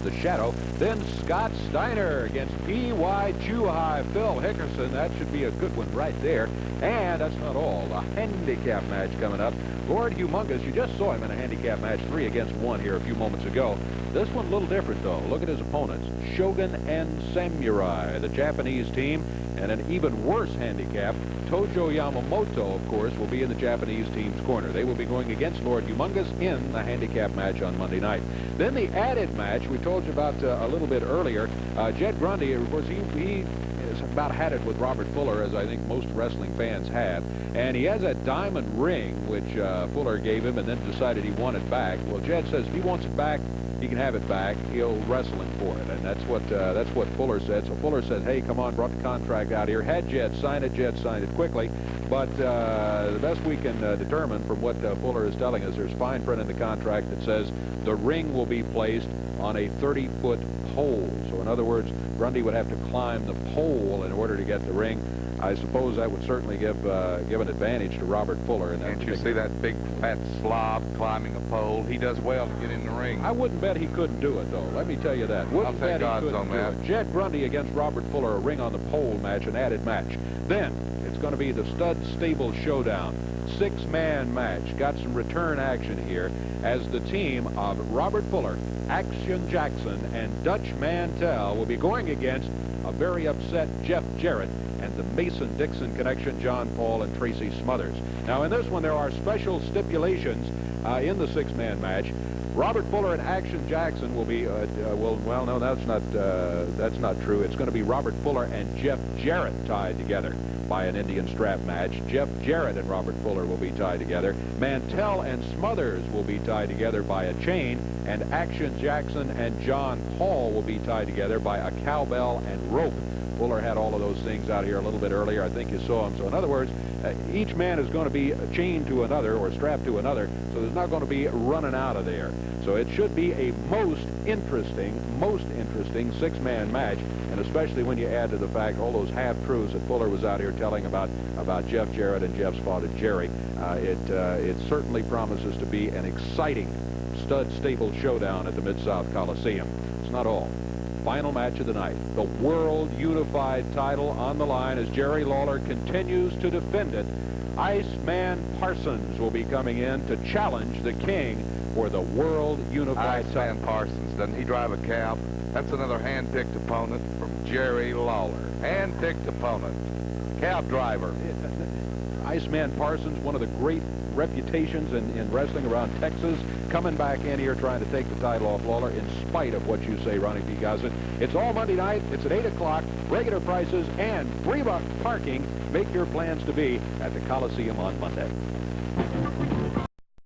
the shadow. Then Scott Steiner against P.Y. Chuhai. Phil Hickerson. That should be a good one right there. And that's not all. A handicap match coming up. Lord Humongous, you just saw him in a handicap match 3 against 1 here a few moments ago. This one a little different, though. Look at his opponents. Shogun and Samurai, the Japanese team, and an even worse handicap. Tojo Yamamoto, of course, will be in the Japanese team's corner. They will be going against Lord Humongous in the handicap match on Monday night. Then the added match we told you about a little bit earlier. Jed Grundy, of course, he has about had it with Robert Fuller, as I think most wrestling fans have. And he has that diamond ring, which Fuller gave him and then decided he wanted back. Well, Jed says if he wants it back, he can have it back. He'll wrestle him for it, and that's what Fuller said. So Fuller said, "Hey, come on," brought the contract out here. Had Jed sign it. Jed signed it quickly. But the best we can determine from what Fuller is telling us, there's fine print in the contract that says the ring will be placed on a 30-foot pole. So in other words, Grundy would have to climb the pole in order to get the ring. I suppose that would certainly give an advantage to Robert Fuller. And can't you see that big fat slob climbing a pole? He does well to get in the ring. I wouldn't bet he couldn't do it, though. Let me tell you that. Wouldn't bet he couldn't do it. Jed Grundy against Robert Fuller, a ring on the pole match, an added match. Then it's going to be the Stud Stable Showdown. 6-man match. Got some return action here as the team of Robert Fuller, Action Jackson, and Dutch Mantell will be going against a very upset Jeff Jarrett and the Mason-Dixon connection, John Paul and Tracy Smothers. Now, in this one, there are special stipulations in the 6-man match. Robert Fuller and Action Jackson will be, well, no, that's not true. It's going to be Robert Fuller and Jeff Jarrett tied together by an Indian strap match. Jeff Jarrett and Robert Fuller will be tied together. Mantell and Smothers will be tied together by a chain, and Action Jackson and John Paul will be tied together by a cowbell and rope. Fuller had all of those things out here a little bit earlier. I think you saw them. So in other words, each man is going to be chained to another or strapped to another, so there's not going to be running out of there. So it should be a most interesting 6-man match, and especially when you add to the fact all those half-truths that Fuller was out here telling about Jeff Jarrett and Jeff's father Jerry. It certainly promises to be an exciting Stud Stable Showdown at the Mid-South Coliseum. It's not all. Final match of the night. The World Unified title on the line as Jerry Lawler continues to defend it. Iceman Parsons will be coming in to challenge the King for the World Unified title. Iceman Parsons, doesn't he drive a cab? That's another hand-picked opponent from Jerry Lawler. Hand-picked opponent. Cab driver. Iceman Parsons, one of the great reputations in wrestling around Texas, coming back in here trying to take the title off Lawler in spite of what you say, Ronnie P. Gossett. It's all Monday night. It's at 8 o'clock. Regular prices and $3 parking. Make your plans to be at the Coliseum on Monday.